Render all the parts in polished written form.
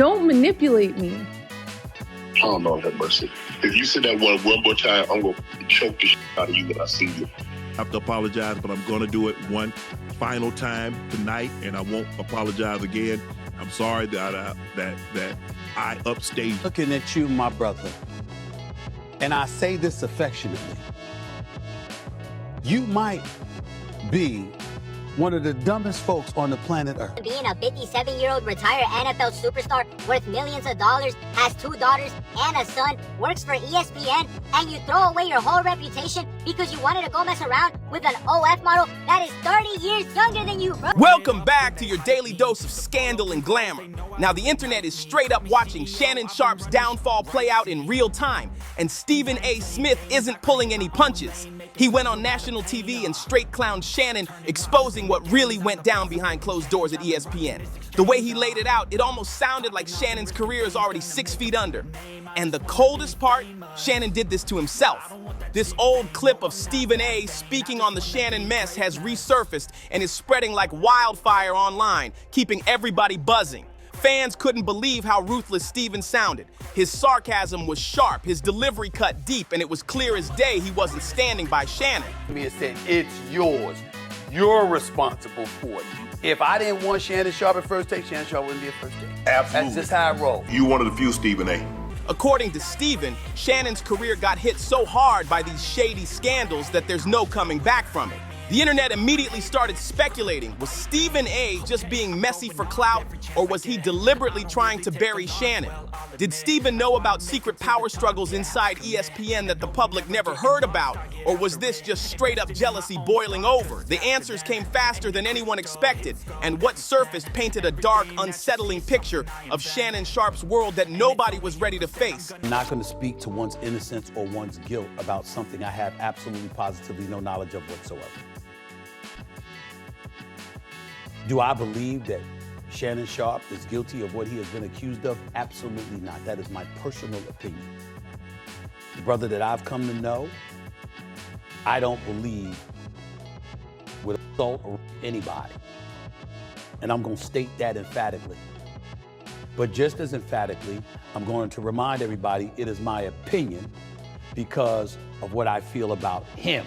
Don't manipulate me. Oh, Lord have mercy. If you say that one more time, I'm going to choke the shit out of you when I see you. I have to apologize, but I'm going to do it one final time tonight, and I won't apologize again. I'm sorry that I upstaged. Looking at you, my brother, and I say this affectionately, you might be one of the dumbest folks on the planet Earth. Being a 57-year-old retired NFL superstar worth millions of dollars, has 2 daughters and a son, works for ESPN, and you throw away your whole reputation because you wanted to go mess around with an OF model that is 30 years younger than you, bro. Welcome back to your daily dose of scandal and glamour. Now, the internet is straight up watching Shannon Sharpe's downfall play out in real time, and Stephen A. Smith isn't pulling any punches. He went on national TV and straight clowned Shannon, exposing what really went down behind closed doors at ESPN. The way he laid it out, it almost sounded like Shannon's career is already 6 feet under. And the coldest part, Shannon did this to himself. This old clip of Stephen A. speaking on the Shannon mess has resurfaced and is spreading like wildfire online, keeping everybody buzzing. Fans couldn't believe how ruthless Stephen sounded. His sarcasm was sharp, his delivery cut deep, and it was clear as day he wasn't standing by Shannon. Me and said, it's yours. You're responsible for it. If I didn't want Shannon Sharpe at first take, Shannon Sharpe wouldn't be at first take. Absolutely. That's just how I roll. You one of the few, Stephen A. According to Stephen, Shannon's career got hit so hard by these shady scandals that there's no coming back from it. The internet immediately started speculating, was Stephen A. just being messy for clout, or was he deliberately trying to bury Shannon? Did Stephen know about secret power struggles inside ESPN that the public never heard about, or was this just straight up jealousy boiling over? The answers came faster than anyone expected, and what surfaced painted a dark, unsettling picture of Shannon Sharpe's world that nobody was ready to face. I'm not going to speak to one's innocence or one's guilt about something I have absolutely positively no knowledge of whatsoever. Do I believe that Shannon Sharpe is guilty of what he has been accused of? Absolutely not. That is my personal opinion. The brother that I've come to know, I don't believe would assault or rape anybody. And I'm going to state that emphatically. But just as emphatically, I'm going to remind everybody it is my opinion because of what I feel about him.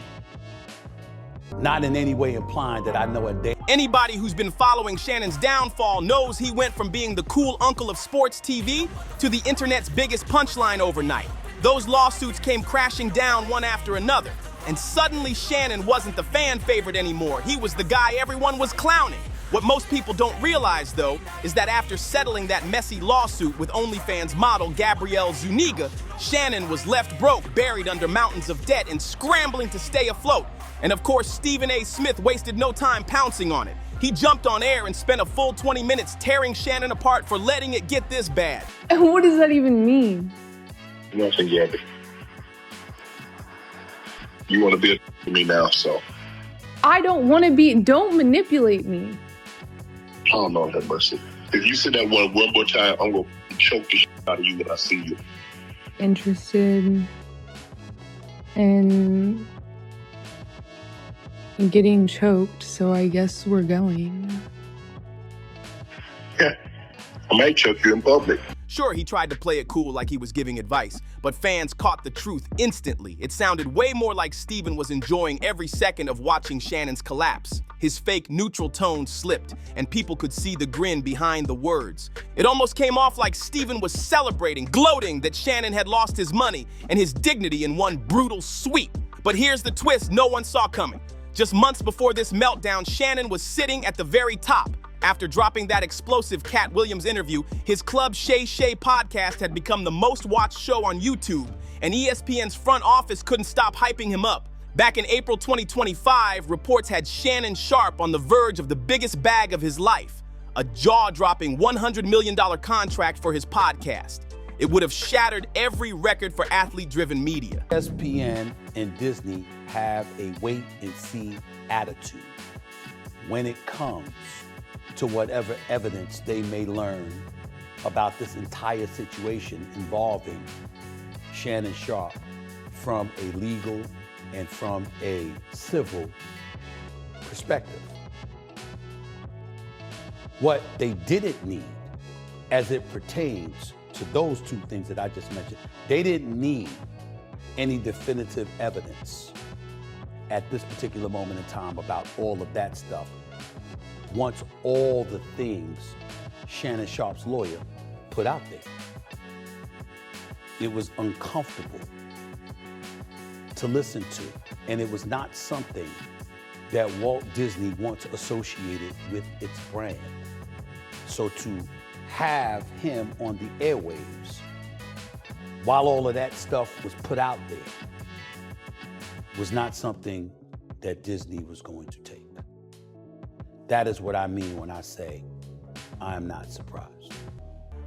Not in any way implying that I know a day. Anybody who's been following Shannon's downfall knows he went from being the cool uncle of sports TV to the internet's biggest punchline overnight. Those lawsuits came crashing down one after another, and suddenly Shannon wasn't the fan favorite anymore. He was the guy everyone was clowning. What most people don't realize, though, is that after settling that messy lawsuit with OnlyFans model Gabrielle Zuniga, Shannon was left broke, buried under mountains of debt, and scrambling to stay afloat. And of course, Stephen A. Smith wasted no time pouncing on it. He jumped on air and spent a full 20 minutes tearing Shannon apart for letting it get this bad. And what does that even mean? Nothing yet. You want to be a me now, so. I don't want to be. Don't manipulate me. Oh, Lord have mercy. If you say that one more time, I'm going to choke the shit out of you when I see you. Interested in getting choked, so I guess we're going. Yeah, I might choke you in public. Sure, he tried to play it cool like he was giving advice, but fans caught the truth instantly. It sounded way more like Stephen was enjoying every second of watching Shannon's collapse. His fake neutral tone slipped, and people could see the grin behind the words. It almost came off like Stephen was celebrating, gloating that Shannon had lost his money and his dignity in one brutal sweep. But here's the twist no one saw coming. Just months before this meltdown, Shannon was sitting at the very top. After dropping that explosive Cat Williams interview, his Club Shay Shay podcast had become the most watched show on YouTube, and ESPN's front office couldn't stop hyping him up. Back in April 2025, reports had Shannon Sharpe on the verge of the biggest bag of his life, a jaw-dropping $100 million contract for his podcast. It would have shattered every record for athlete-driven media. ESPN and Disney have a wait-and-see attitude when it comes to whatever evidence they may learn about this entire situation involving Shannon Sharpe from a legal and from a civil perspective. What they didn't need as it pertains to those two things that I just mentioned. They didn't need any definitive evidence at this particular moment in time about all of that stuff. Once all the things Shannon Sharpe's lawyer put out there, it was uncomfortable to listen to, and it was not something that Walt Disney wants associated with its brand. So to have him on the airwaves while all of that stuff was put out there was not something that Disney was going to take. That is what I mean when I say I'm not surprised.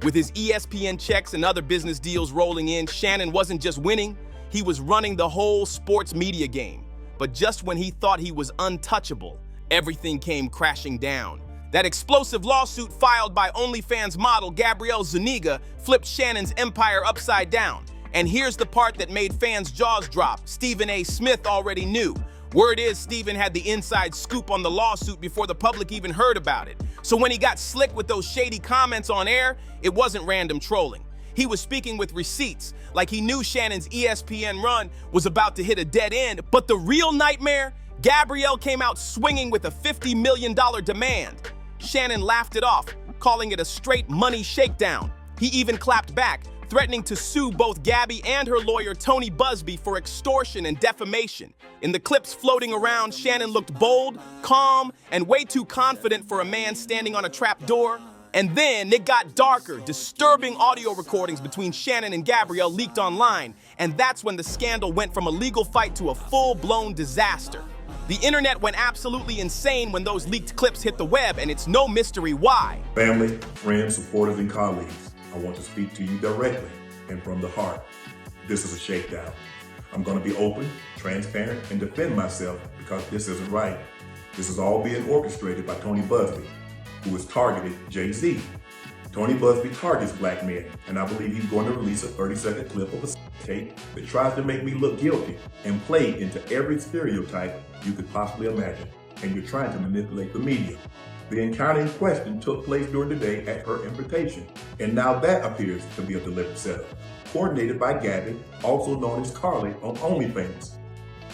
With his ESPN checks and other business deals rolling in, Shannon wasn't just winning, he was running the whole sports media game. But just when he thought he was untouchable, everything came crashing down. That explosive lawsuit filed by OnlyFans model Gabrielle Zuniga flipped Shannon's empire upside down. And here's the part that made fans' jaws drop. Stephen A. Smith already knew. Word is Stephen had the inside scoop on the lawsuit before the public even heard about it. So when he got slick with those shady comments on air, it wasn't random trolling. He was speaking with receipts, like he knew Shannon's ESPN run was about to hit a dead end. But the real nightmare? Gabrielle came out swinging with a $50 million demand. Shannon laughed it off, calling it a straight money shakedown. He even clapped back, threatening to sue both Gabby and her lawyer Tony Busby for extortion and defamation. In the clips floating around, Shannon looked bold, calm, and way too confident for a man standing on a trap door. And then it got darker. Disturbing audio recordings between Shannon and Gabrielle leaked online, and that's when the scandal went from a legal fight to a full-blown disaster. The internet went absolutely insane when those leaked clips hit the web, and it's no mystery why. Family, friends, supporters, and colleagues, I want to speak to you directly and from the heart. This is a shakedown. I'm going to be open, transparent, and defend myself because this isn't right. This is all being orchestrated by Tony Busby, who has targeted Jay-Z. Tony Busby targets black men, and I believe he's going to release a 30-second clip of a tape that tries to make me look guilty and play into every stereotype you could possibly imagine. And you're trying to manipulate the media. The encounter in question took place during the day at her invitation, and now that appears to be a deliberate setup, coordinated by Gabby, also known as Carly on OnlyFans.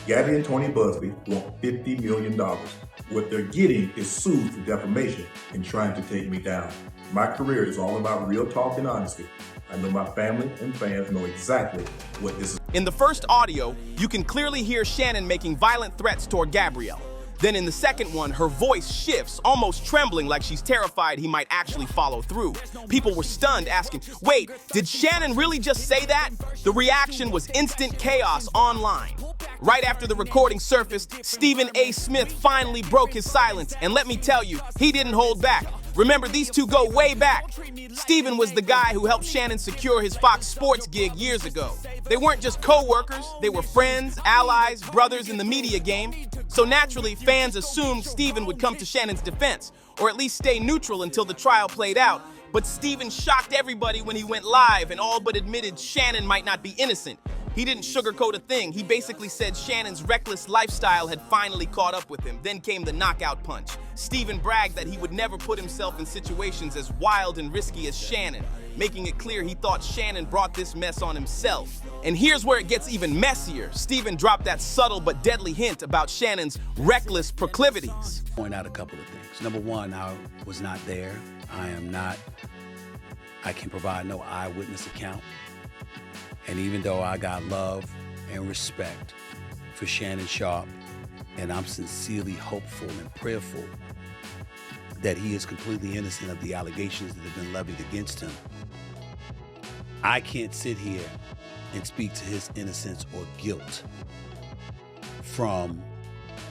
Gabby and Tony Busby want $50 million. What they're getting is sued for defamation and trying to take me down. My career is all about real talk and honesty. I know my family and fans know exactly what this is. In the first audio, you can clearly hear Shannon making violent threats toward Gabrielle. Then in the second one, her voice shifts, almost trembling like she's terrified he might actually follow through. People were stunned, asking, wait, did Shannon really just say that? The reaction was instant chaos online. Right after the recording surfaced, Stephen A. Smith finally broke his silence, and let me tell you, he didn't hold back. Remember, these two go way back. Stephen was the guy who helped Shannon secure his Fox Sports gig years ago. They weren't just co-workers, they were friends, allies, brothers in the media game. So naturally, fans assumed Stephen would come to Shannon's defense, or at least stay neutral until the trial played out. But Stephen shocked everybody when he went live and all but admitted Shannon might not be innocent. He didn't sugarcoat a thing. He basically said Shannon's reckless lifestyle had finally caught up with him. Then came the knockout punch. Stephen bragged that he would never put himself in situations as wild and risky as Shannon, making it clear he thought Shannon brought this mess on himself. And here's where it gets even messier. Stephen dropped that subtle but deadly hint about Shannon's reckless proclivities. Point out a couple of things. Number one, I was not there. I can provide no eyewitness account. And even though I got love and respect for Shannon Sharpe, and I'm sincerely hopeful and prayerful that he is completely innocent of the allegations that have been levied against him, I can't sit here and speak to his innocence or guilt from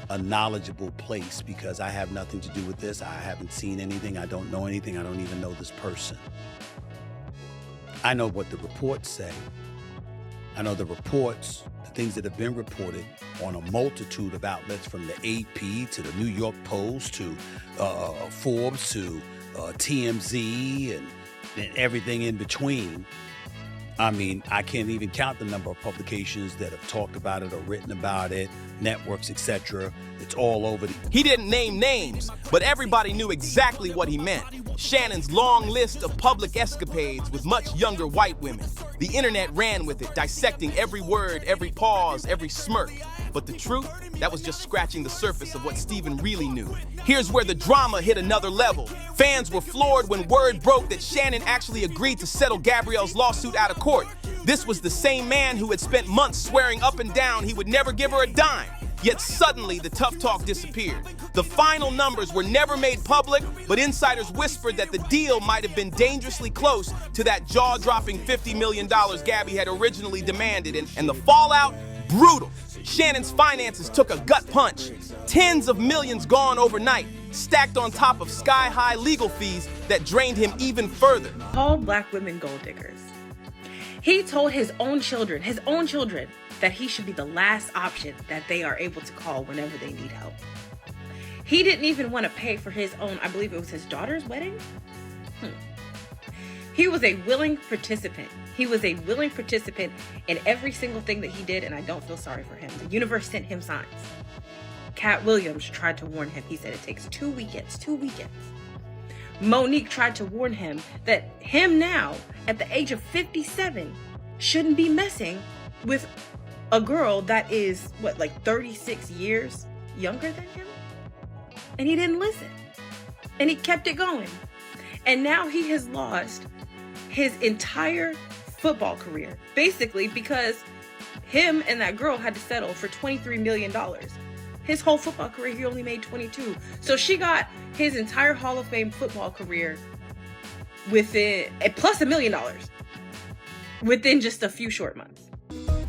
a knowledgeable place because I have nothing to do with this. I haven't seen anything. I don't know anything. I don't even know this person. I know what the reports say. I know the reports, the things that have been reported on a multitude of outlets, from the AP to the New York Post to Forbes to TMZ and everything in between. I mean, I can't even count the number of publications that have talked about it or written about it, networks, etc. It's all over the... He didn't name names, but everybody knew exactly what he meant. Shannon's long list of public escapades with much younger white women. The internet ran with it, dissecting every word, every pause, every smirk. But the truth, that was just scratching the surface of what Stephen really knew. Here's where the drama hit another level. Fans were floored when word broke that Shannon actually agreed to settle Gabrielle's lawsuit out of court. This was the same man who had spent months swearing up and down he would never give her a dime. Yet suddenly, the tough talk disappeared. The final numbers were never made public, but insiders whispered that the deal might have been dangerously close to that jaw-dropping $50 million Gabby had originally demanded, and the fallout, brutal. Shannon's finances took a gut punch. Tens of millions gone overnight, stacked on top of sky-high legal fees that drained him even further. Called black women gold diggers. He told his own children, that he should be the last option that they are able to call whenever they need help. He didn't even want to pay for his own, I believe it was his daughter's wedding. He was a willing participant. He was a willing participant in every single thing that he did, and I don't feel sorry for him. The universe sent him signs. Cat Williams tried to warn him. He said it takes 2 weekends. Monique tried to warn him that him now, at the age of 57, shouldn't be messing with a girl that is, 36 years younger than him? And he didn't listen. And he kept it going. And now he has lost his entire football career, basically because him and that girl had to settle for $23 million. His whole football career, he only made 22. So she got his entire Hall of Fame football career within, plus $1 million, within just a few short months.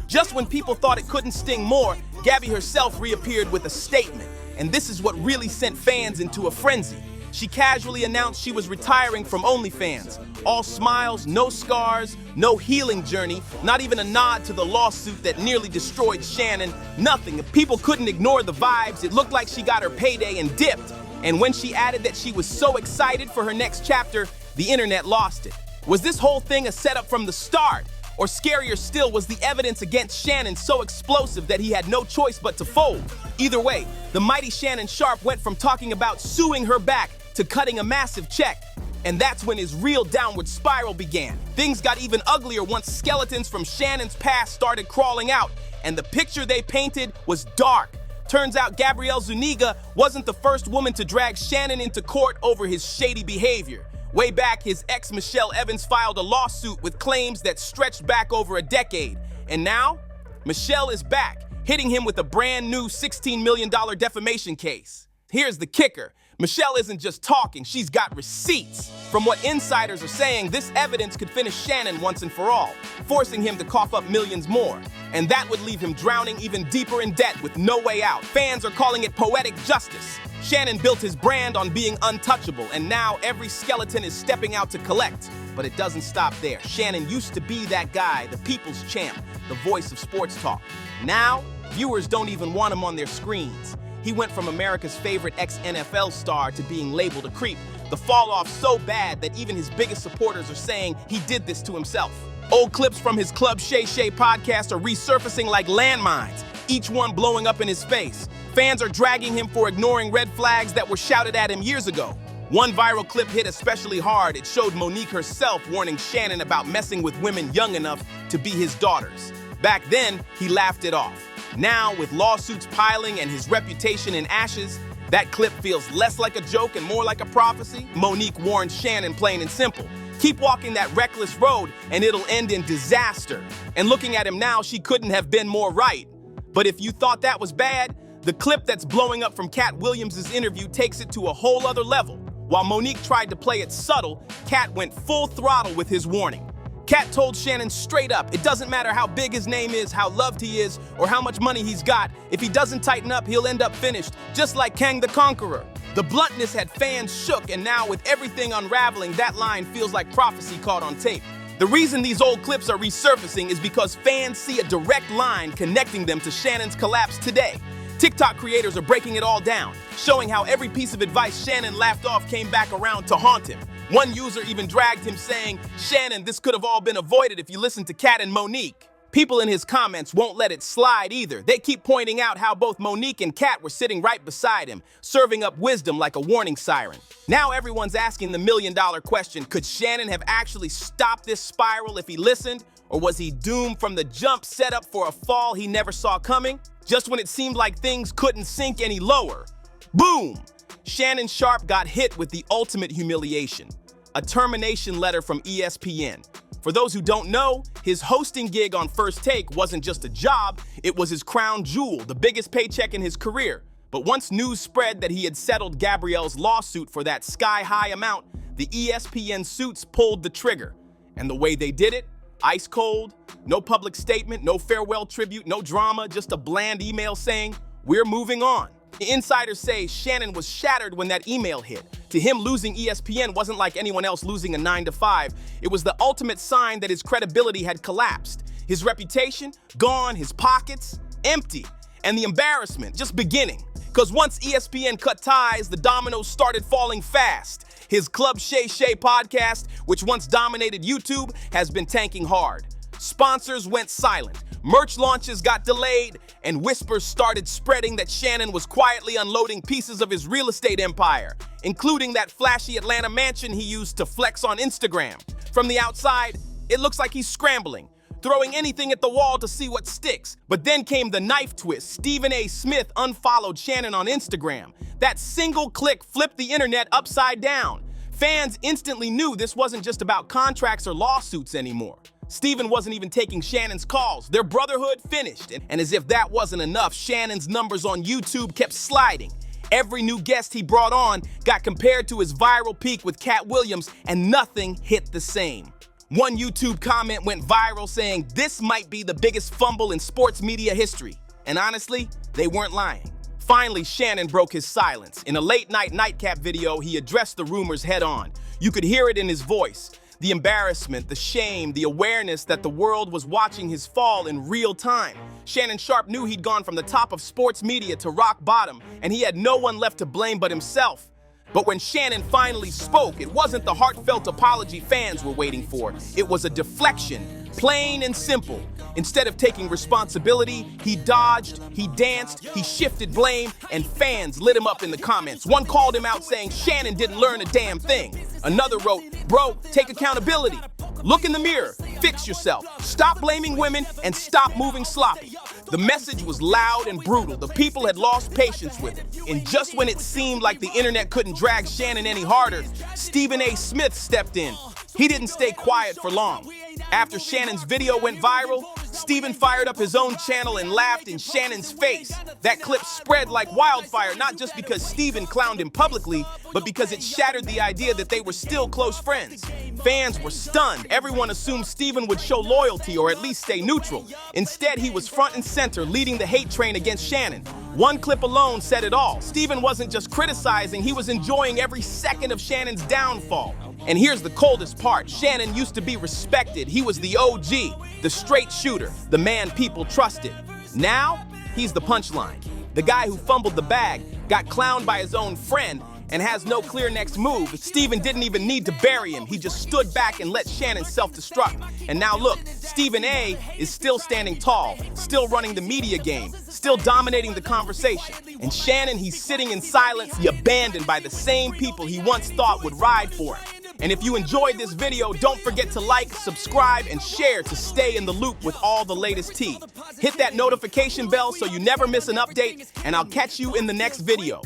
Just when people thought it couldn't sting more, Gabby herself reappeared with a statement. And this is what really sent fans into a frenzy. She casually announced she was retiring from OnlyFans. All smiles, no scars, no healing journey, not even a nod to the lawsuit that nearly destroyed Shannon. Nothing. People couldn't ignore the vibes. It looked like she got her payday and dipped. And when she added that she was so excited for her next chapter, the internet lost it. Was this whole thing a setup from the start? Or scarier still, was the evidence against Shannon so explosive that he had no choice but to fold? Either way, the mighty Shannon Sharpe went from talking about suing her back to cutting a massive check. And that's when his real downward spiral began. Things got even uglier once skeletons from Shannon's past started crawling out, and the picture they painted was dark. Turns out Gabrielle Zuniga wasn't the first woman to drag Shannon into court over his shady behavior. Way back, his ex Michelle Evans filed a lawsuit with claims that stretched back over a decade. And now, Michelle is back, hitting him with a brand new $16 million defamation case. Here's the kicker. Michelle isn't just talking, she's got receipts. From what insiders are saying, this evidence could finish Shannon once and for all, forcing him to cough up millions more. And that would leave him drowning even deeper in debt with no way out. Fans are calling it poetic justice. Shannon built his brand on being untouchable, and now every skeleton is stepping out to collect. But it doesn't stop there. Shannon used to be that guy, the people's champ, the voice of sports talk. Now, viewers don't even want him on their screens. He went from America's favorite ex-NFL star to being labeled a creep. The fall-off so bad that even his biggest supporters are saying he did this to himself. Old clips from his Club Shay Shay podcast are resurfacing like landmines, each one blowing up in his face. Fans are dragging him for ignoring red flags that were shouted at him years ago. One viral clip hit especially hard. It showed Monique herself warning Shannon about messing with women young enough to be his daughters. Back then, he laughed it off. Now, with lawsuits piling and his reputation in ashes, that clip feels less like a joke and more like a prophecy. Monique warned Shannon plain and simple. Keep walking that reckless road and it'll end in disaster. And looking at him now, she couldn't have been more right. But if you thought that was bad, the clip that's blowing up from Cat Williams' interview takes it to a whole other level. While Monique tried to play it subtle, Cat went full throttle with his warning. Cat told Shannon straight up, it doesn't matter how big his name is, how loved he is, or how much money he's got. If he doesn't tighten up, he'll end up finished, just like Kang the Conqueror. The bluntness had fans shook, and now with everything unraveling, that line feels like prophecy caught on tape. The reason these old clips are resurfacing is because fans see a direct line connecting them to Shannon's collapse today. TikTok creators are breaking it all down, showing how every piece of advice Shannon laughed off came back around to haunt him. One user even dragged him saying, "Shannon, this could have all been avoided if you listened to Kat and Monique." People in his comments won't let it slide either. They keep pointing out how both Monique and Kat were sitting right beside him, serving up wisdom like a warning siren. Now everyone's asking the million-dollar question, could Shannon have actually stopped this spiral if he listened? Or was he doomed from the jump, set up for a fall he never saw coming? Just when it seemed like things couldn't sink any lower, boom! Shannon Sharpe got hit with the ultimate humiliation, a termination letter from ESPN. For those who don't know, his hosting gig on First Take wasn't just a job, it was his crown jewel, the biggest paycheck in his career. But once news spread that he had settled Gabrielle's lawsuit for that sky-high amount, the ESPN suits pulled the trigger. And the way they did it? Ice cold, no public statement, no farewell tribute, no drama, just a bland email saying, "We're moving on." Insiders say Shannon was shattered when that email hit. To him, losing ESPN wasn't like anyone else losing a 9-to-5. It was the ultimate sign that his credibility had collapsed. His reputation, gone, his pockets, empty. And the embarrassment, just beginning. Because once ESPN cut ties, the dominoes started falling fast. His Club Shay Shay podcast, which once dominated YouTube, has been tanking hard. Sponsors went silent. Merch launches got delayed, and whispers started spreading that Shannon was quietly unloading pieces of his real estate empire, including that flashy Atlanta mansion he used to flex on Instagram. From the outside, it looks like he's scrambling, throwing anything at the wall to see what sticks. But then came the knife twist. Stephen A. Smith unfollowed Shannon on Instagram. That single click flipped the internet upside down. Fans instantly knew this wasn't just about contracts or lawsuits anymore. Stephen wasn't even taking Shannon's calls. Their brotherhood finished. And as if that wasn't enough, Shannon's numbers on YouTube kept sliding. Every new guest he brought on got compared to his viral peak with Cat Williams, and nothing hit the same. One YouTube comment went viral saying, "This might be the biggest fumble in sports media history." And honestly, they weren't lying. Finally, Shannon broke his silence. In a late-night nightcap video, he addressed the rumors head-on. You could hear it in his voice. The embarrassment, the shame, the awareness that the world was watching his fall in real time. Shannon Sharpe knew he'd gone from the top of sports media to rock bottom, and he had no one left to blame but himself. But when Shannon finally spoke, it wasn't the heartfelt apology fans were waiting for. It was a deflection, plain and simple. Instead of taking responsibility, he dodged, he danced, he shifted blame, and fans lit him up in the comments. One called him out saying Shannon didn't learn a damn thing. Another wrote, "Bro, take accountability. Look in the mirror, fix yourself, stop blaming women, and stop moving sloppy." The message was loud and brutal. The people had lost patience with him. And just when it seemed like the internet couldn't drag Shannon any harder, Stephen A. Smith stepped in. He didn't stay quiet for long. After Shannon's video went viral, Stephen fired up his own channel and laughed in Shannon's face. That clip spread like wildfire, not just because Stephen clowned him publicly, but because it shattered the idea that they were still close friends. Fans were stunned. Everyone assumed Stephen would show loyalty or at least stay neutral. Instead, he was front and center, leading the hate train against Shannon. One clip alone said it all. Stephen wasn't just criticizing, he was enjoying every second of Shannon's downfall. And here's the coldest part. Shannon used to be respected. He was the OG, the straight shooter, the man people trusted. Now, he's the punchline. The guy who fumbled the bag, got clowned by his own friend, and has no clear next move. Stephen didn't even need to bury him. He just stood back and let Shannon self-destruct. And now look, Stephen A. is still standing tall, still running the media game, still dominating the conversation. And Shannon, he's sitting in silence, abandoned by the same people he once thought would ride for him. And if you enjoyed this video, don't forget to like, subscribe, and share to stay in the loop with all the latest tea. Hit that notification bell so you never miss an update, and I'll catch you in the next video.